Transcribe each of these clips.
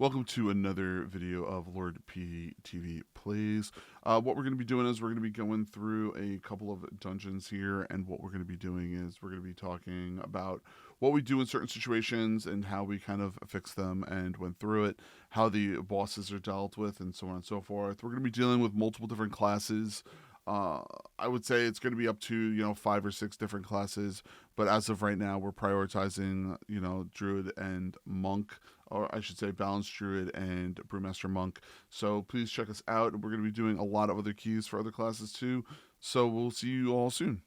Welcome to another video of Lord PeteyTV Plays. What we're going to be doing is we're going to be going through a couple of dungeons here, and what we're going to be doing is we're going to be talking about what we do in certain situations and how we kind of fix them and went through it, how the bosses are dealt with, and so on and so forth. We're going to be dealing with multiple different classes. I would say it's going to be up to 5 or 6 different classes, but as of right now, we're prioritizing Druid and Monk, or I should say Balanced Druid and Brewmaster Monk. So please check us out. We're going to be doing a lot of other keys for other classes too. So we'll see you all soon.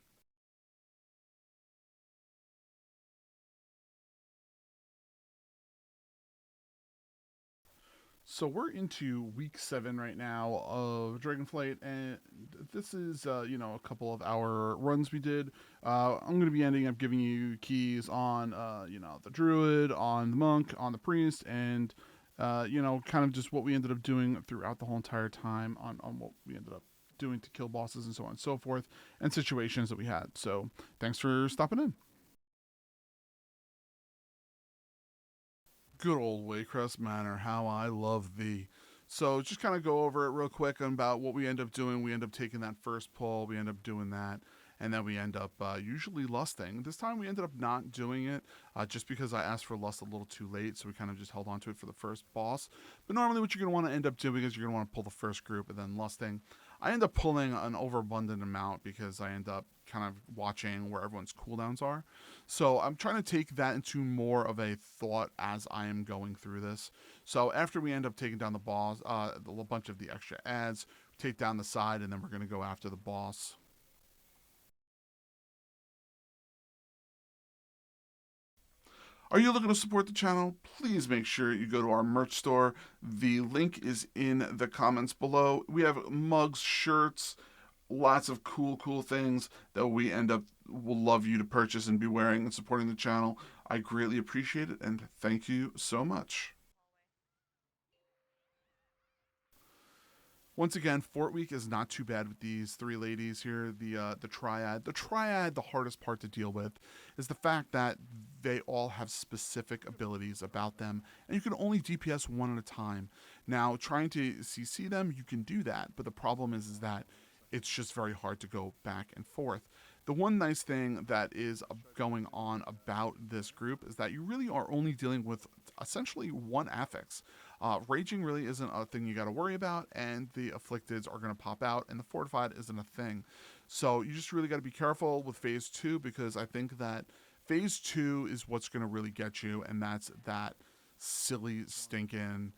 So we're into week 7 right now of Dragonflight, and this is a couple of our runs we did. I'm going to be ending up giving you keys on the druid, on the monk, on the priest, and kind of just what we ended up doing throughout the whole entire time on what we ended up doing to kill bosses and so on and so forth, and situations that we had. So thanks for stopping in. Good old Waycrest Manor, how I love thee. So just kind of go over it real quick about what we end up doing. We end up taking that first pull, we end up doing that, and then we end up usually lusting. This time we ended up not doing it just because I asked for lust a little too late, so we kind of just held on to it for the first boss. But normally what you're going to want to end up doing is you're going to want to pull the first group and then lusting. I end up pulling an overabundant amount because I end up kind of watching where everyone's cooldowns are. So I'm trying to take that into more of a thought as I am going through this. So after we end up taking down the boss, a bunch of the extra ads, take down the side, and then we're going to go after the boss. Are you looking to support the channel? Please make sure you go to our merch store. The link is in the comments below. We have mugs, shirts, lots of cool things that we end up will love you to purchase and be wearing and supporting the channel. I greatly appreciate it, and thank you so much. Once again, Fort Week is not too bad with these 3 ladies here. The triad. The triad, the hardest part to deal with is the fact that they all have specific abilities about them, and you can only DPS one at a time. Now, trying to CC them, you can do that, but the problem is that it's just very hard to go back and forth. The one nice thing that is going on about this group is that you really are only dealing with essentially one affix. Raging really isn't a thing you got to worry about, and the afflicteds are going to pop out, and the fortified isn't a thing. So you just really got to be careful with phase 2, because I think that phase 2 is what's going to really get you, and that's that silly stinking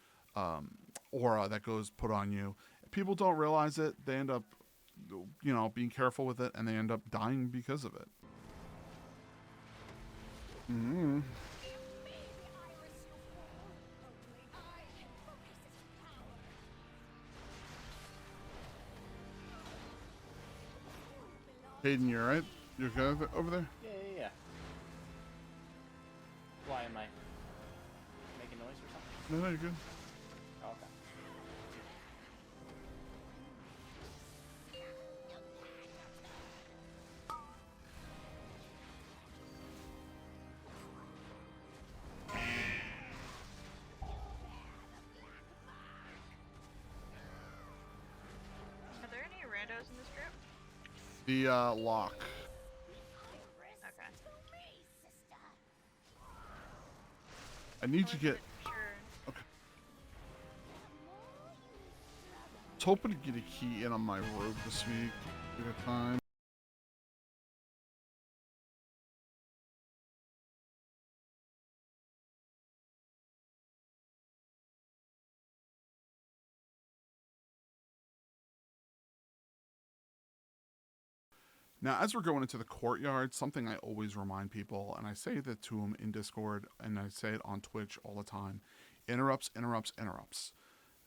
aura that goes put on you. People don't realize it. They end up being careful with it, and they end up dying because of it. Mm-hmm. Hayden, you alright? You okay over there? Yeah. Why am I making noise or something? No, you're good. Oh, okay. Are there any randos in this group? The lock. Okay. I need to get. Sure. Okay. I was hoping to get a key in on my robe this week. Give it time. Now, as we're going into the courtyard, something I always remind people, and I say that to them in Discord, and I say it on Twitch all the time: interrupts.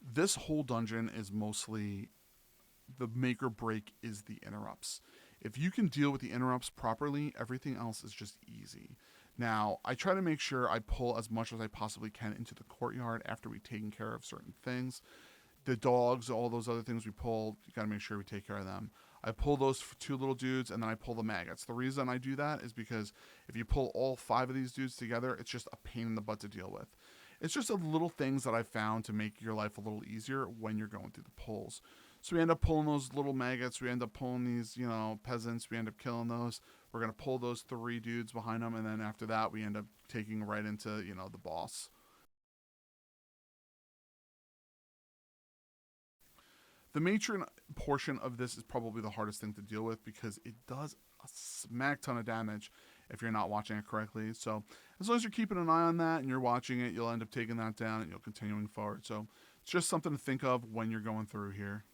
This whole dungeon is mostly the make or break is the interrupts. If you can deal with the interrupts properly, everything else is just easy. Now, I try to make sure I pull as much as I possibly can into the courtyard after we've taken care of certain things. The dogs, all those other things we pulled, you gotta make sure we take care of them. I pull those 2 little dudes, and then I pull the maggots. The reason I do that is because if you pull all 5 of these dudes together, it's just a pain in the butt to deal with. It's just a little things that I found to make your life a little easier when you're going through the pulls. So we end up pulling those little maggots. We end up pulling these, peasants. We end up killing those. We're going to pull those 3 dudes behind them. And then after that, we end up taking right into, the boss. The matron portion of this is probably the hardest thing to deal with because it does a smack ton of damage if you're not watching it correctly. So as long as you're keeping an eye on that and you're watching it, you'll end up taking that down and you'll continuing forward. So it's just something to think of when you're going through here.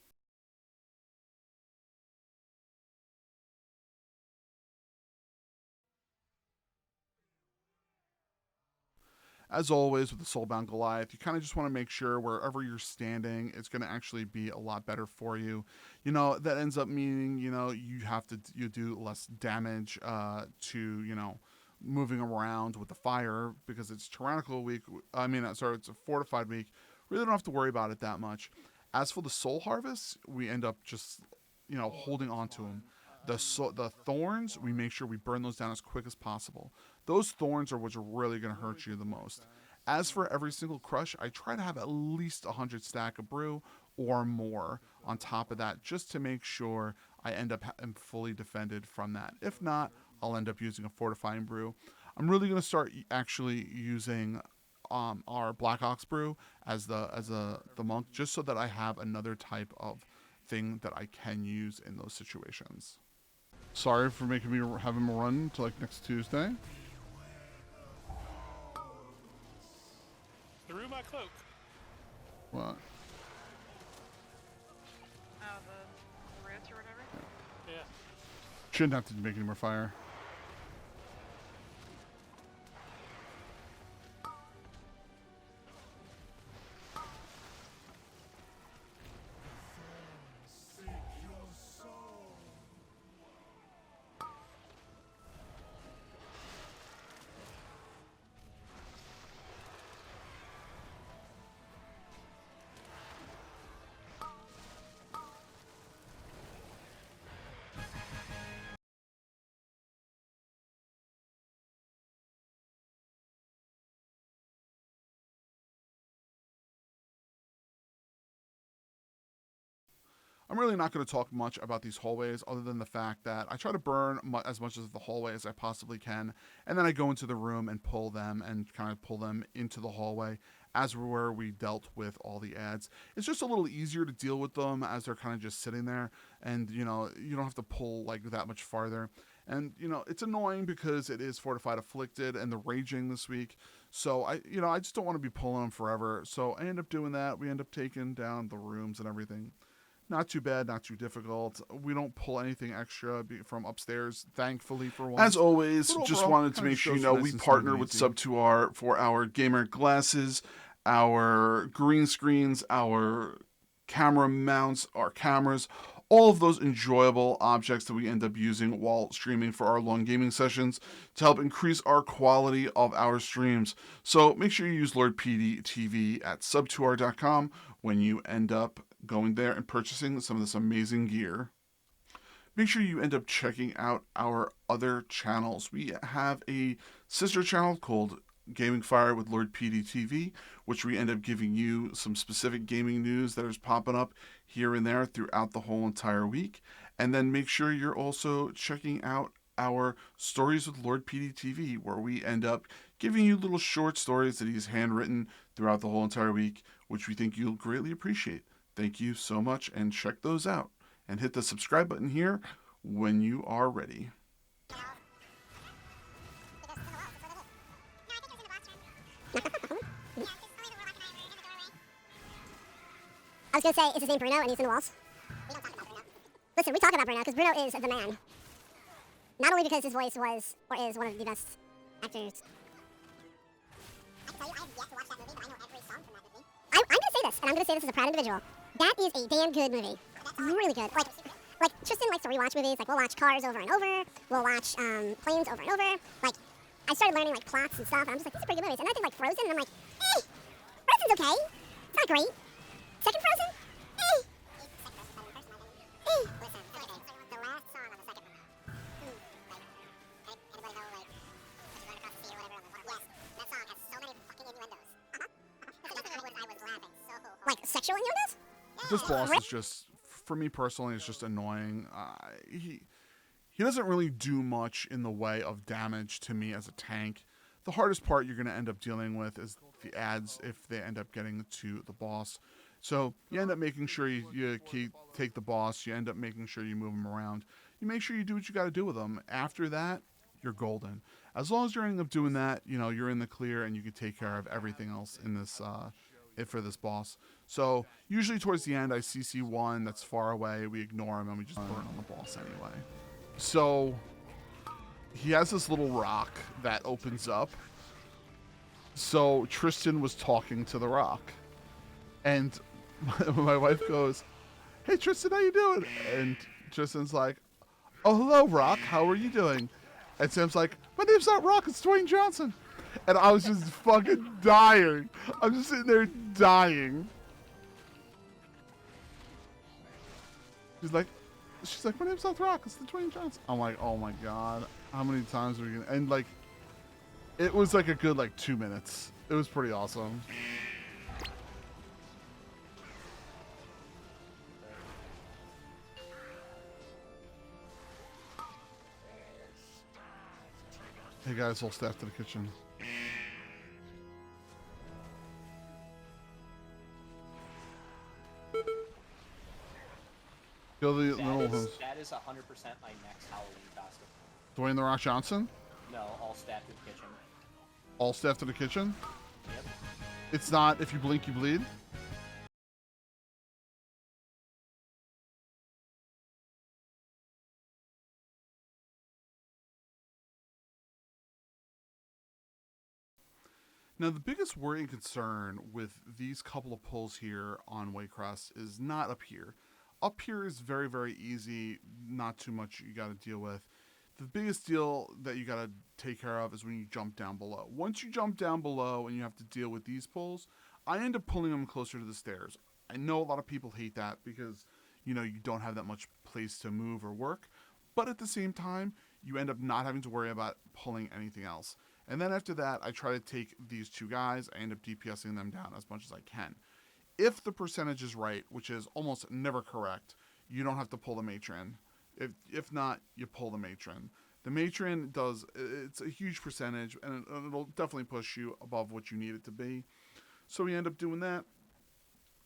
As always with the Soulbound Goliath, you kind of just want to make sure wherever you're standing, it's going to actually be a lot better for you. That ends up meaning, you do less damage to, moving around with the fire because it's tyrannical week. It's a fortified week. Really don't have to worry about it that much. As for the soul harvest, we end up just, holding on to them. The thorns, we make sure we burn those down as quick as possible. Those thorns are what's really going to hurt you the most. As for every single crush, I try to have at least 100 stack of brew or more on top of that just to make sure I end up fully defended from that. If not, I'll end up using a fortifying brew. I'm really going to start actually using our Black Ox brew as the monk just so that I have another type of thing that I can use in those situations. Sorry for making me have him run to next Tuesday. Threw my cloak. What? Oh, the roots or whatever? Yeah. Shouldn't have to make any more fire. I'm really not going to talk much about these hallways other than the fact that I try to burn as much of the hallway as I possibly can, and then I go into the room and pull them and kind of pull them into the hallway as where we dealt with all the ads. It's just a little easier to deal with them as they're kind of just sitting there, and you don't have to pull that much farther. And it's annoying because it is Fortified Afflicted and the Raging this week. So I just don't want to be pulling them forever. So I end up doing that. We end up taking down the rooms and everything. Not too bad, not too difficult. We don't pull anything extra from upstairs, thankfully, for once. As always, But just overall, wanted to kinda make sure goes you know nice we and partner smooth and with easy. Sub2R for our gamer glasses, our green screens, our camera mounts, our cameras, all of those enjoyable objects that we end up using while streaming for our long gaming sessions to help increase our quality of our streams. So make sure you use Lord PeteyTV at sub2r.com when you end up going there and purchasing some of this amazing gear. Make sure you end up checking out our other channels. We have a sister channel called Gaming Fire with Lord PeteyTV, which we end up giving you some specific gaming news that is popping up here and there throughout the whole entire week. And then make sure you're also checking out our Stories with Lord PeteyTV, where we end up giving you little short stories that he's handwritten throughout the whole entire week, which we think you'll greatly appreciate. Thank you so much, and check those out. And hit the subscribe button here when you are ready. I was going to say, is his name Bruno and he's in the walls? We don't talk about Bruno. Listen, we talk about Bruno because Bruno is the man. Not only because his voice was or is one of the best actors. I can tell you, I have yet to watch that movie, but I know every song from that movie. I'm going to say this, and I'm going to say this as a proud individual. That is a damn good movie. Really good. Like Tristan likes to rewatch movies. Like, we'll watch Cars over and over. We'll watch Planes over and over. Like, I started learning, plots and stuff, and I'm just like, these are pretty good movies. And then I think, Frozen, and I'm like, Frozen's okay. It's not great. Second Frozen? Listen, okay. The last song on the second one. Anybody know, what you run across the sea or whatever on the water? Yes, that song has so many fucking innuendos. like sexual innuendos? This boss is just, for me personally, it's just annoying. He doesn't really do much in the way of damage to me as a tank. The hardest part you're going to end up dealing with is the ads if they end up getting to the boss. So you end up making sure you take the boss. You end up making sure you move him around. You make sure you do what you got to do with them. After that, you're golden. As long as you're ending up doing that, you know, you're in the clear and you can take care of everything else in this for this boss. So usually towards the end, I CC one that's far away. We ignore him and we just burn on the boss anyway. So he has this little rock that opens up. So Tristan was talking to the rock, and my wife goes, "Hey Tristan, how you doing?" And Tristan's like, "Oh, hello, Rock. How are you doing?" And Sam's like, "My name's not Rock. It's Dwayne Johnson." And I was just fucking dying. I'm just sitting there dying. She's like, "My name's not Rock. It's the Dwayne Johnson." I'm like, "Oh my god, how many times are we gonna?" And like, it was like a good 2 minutes. It was pretty awesome. Hey guys, whole staff to the kitchen. Kill the little ones. That is 100% my next Halloween costume. Dwayne the Rock Johnson? No, all staff to the kitchen. All staff to the kitchen? Yep. It's not if you blink you bleed? Now, the biggest worry and concern with these couple of pulls here on Waycrest is not up here. Up here is very, very easy, not too much you got to deal with. The biggest deal that you got to take care of is when you jump down below. Once you jump down below and you have to deal with these pulls, I end up pulling them closer to the stairs. I know a lot of people hate that because, you know, you don't have that much place to move or work. But at the same time, you end up not having to worry about pulling anything else. And then after that, I try to take these two guys. I end up DPSing them down as much as I can. If the percentage is right, which is almost never correct, you don't have to pull the matron. If not, you pull the matron. The matron does, it's a huge percentage, and it'll definitely push you above what you need it to be. So we end up doing that,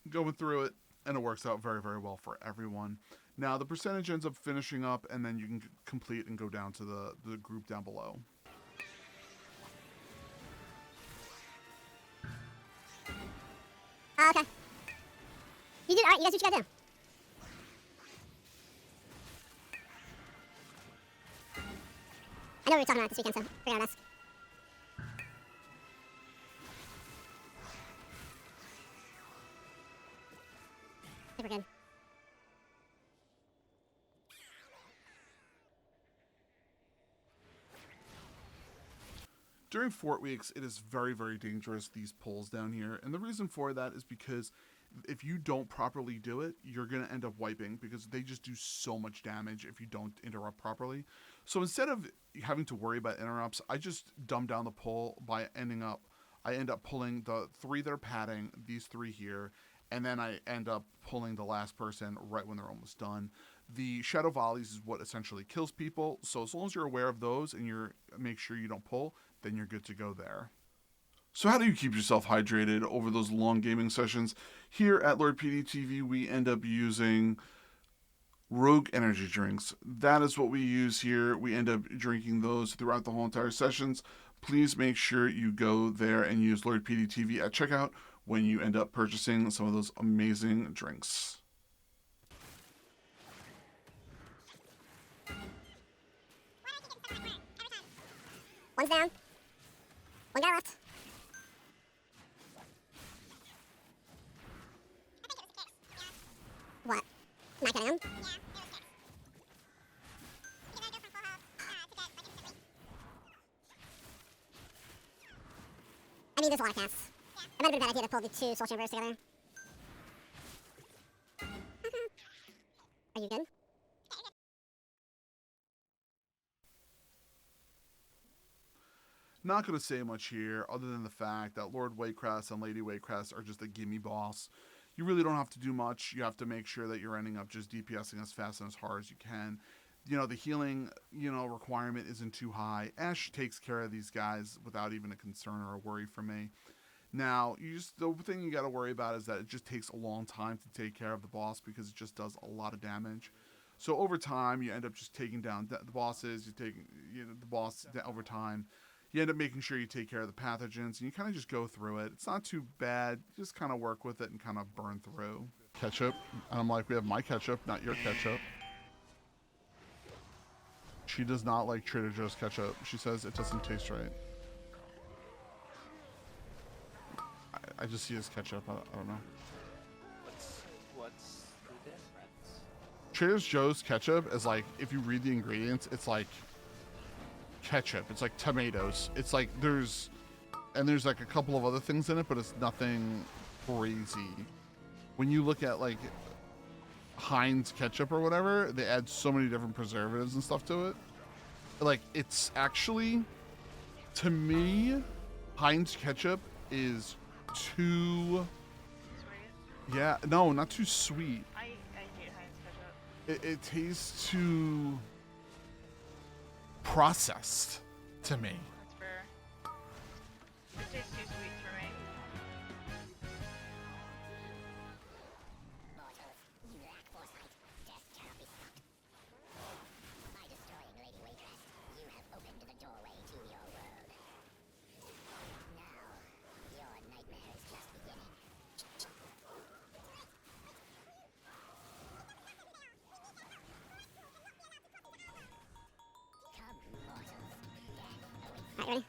going through it, and it works out very, very well for everyone. Now, the percentage ends up finishing up, and then you can complete and go down to the group down below. Okay. You did alright, you guys do what you gotta do. I know we were talking about it this weekend, so figure out us. I think we're good. During Fort Weeks, it is very, very dangerous, these pulls down here. And the reason for that is because if you don't properly do it, you're going to end up wiping because they just do so much damage if you don't interrupt properly. So instead of having to worry about interrupts, I just dumb down the pull by I end up pulling the three that are padding, these three here, and then I end up pulling the last person right when they're almost done. The shadow volleys is what essentially kills people. So as long as you're aware of those and you make sure you don't pull, then you're good to go there. So how do you keep yourself hydrated over those long gaming sessions? Here at Lord PeteyTV, we end up using Rogue energy drinks. That is what we use here. We end up drinking those throughout the whole entire sessions. Please make sure you go there and use Lord PeteyTV at checkout when you end up purchasing some of those amazing drinks. One's down. One guy left. What? Not getting him? I mean, there's a lot of casts. It might have been a bad idea to pull the two soul chambers together. Are you good? Not going to say much here other than the fact that Lord Waycrest and Lady Waycrest are just a gimme boss. you really don't have to do much. You have to make sure that you're ending up just DPSing as fast and as hard as you can. The healing, requirement isn't too high. Ash takes care of these guys without even a concern or a worry for me. Now, the thing you got to worry about is that it just takes a long time to take care of the boss because it just does a lot of damage. So over time, you end up just taking down the bosses. You take the boss over time. You end up making sure you take care of the pathogens, and you kind of just go through it. It's not too bad. You just kind of work with it and kind of burn through. Ketchup. And I'm like, we have my ketchup, not your ketchup. She does not like Trader Joe's ketchup. She says it doesn't taste right. I just see it as ketchup. I don't know. What's the difference? Trader Joe's ketchup is like, if you read the ingredients, it's like ketchup. It's like tomatoes. It's like there's like a couple of other things in it, but it's nothing crazy. When you look at like Heinz ketchup or whatever, they add so many different preservatives and stuff to it. Like, it's actually, to me, Heinz ketchup is too, Sweet. yeah, no, not too sweet. I hate Heinz ketchup. It tastes too processed to me. That's fair. It tastes too sweet for me. Mortals, you lack foresight. Death cannot be stopped. By destroying Lady Waycrest, you have opened the doorway to your world. Now, your nightmare is just beginning. Come, mortals. Death awaits. Alright, ready?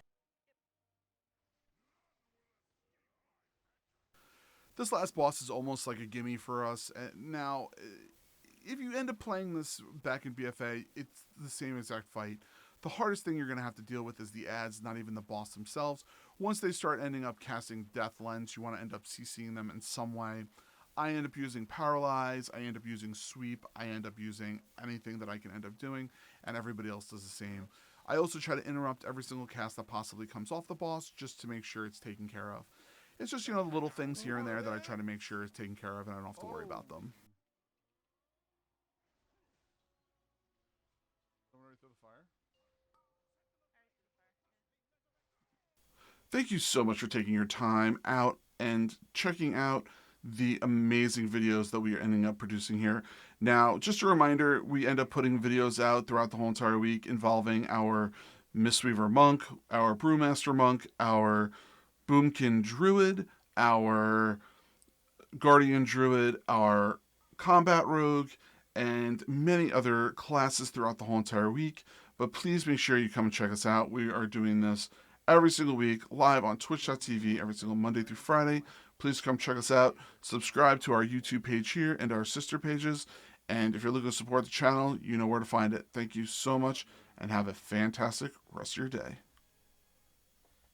This last boss is almost like a gimme for us. Now, if you end up playing this back in BFA, it's the same exact fight. The hardest thing you're going to have to deal with is the ads, not even the boss themselves. Once they start ending up casting Death Lens, you want to end up CCing them in some way. I end up using Paralyze, I end up using Sweep, I end up using anything that I can end up doing, and everybody else does the same. I also try to interrupt every single cast that possibly comes off the boss just to make sure it's taken care of. It's just, the little things here and there that I try to make sure is taken care of and I don't have to worry about them. Thank you so much for taking your time out and checking out the amazing videos that we are ending up producing here. Now, just a reminder, we end up putting videos out throughout the whole entire week involving our Mistweaver Monk, our Brewmaster Monk, our Boomkin Druid, our Guardian Druid, our Combat Rogue, and many other classes throughout the whole entire week. But please make sure you come and check us out. We are doing this every single week live on twitch.tv every single Monday through Friday. Please come check us out. Subscribe to our YouTube page here and our sister pages. And if you're looking to support the channel, you know where to find it. Thank you so much and have a fantastic rest of your day.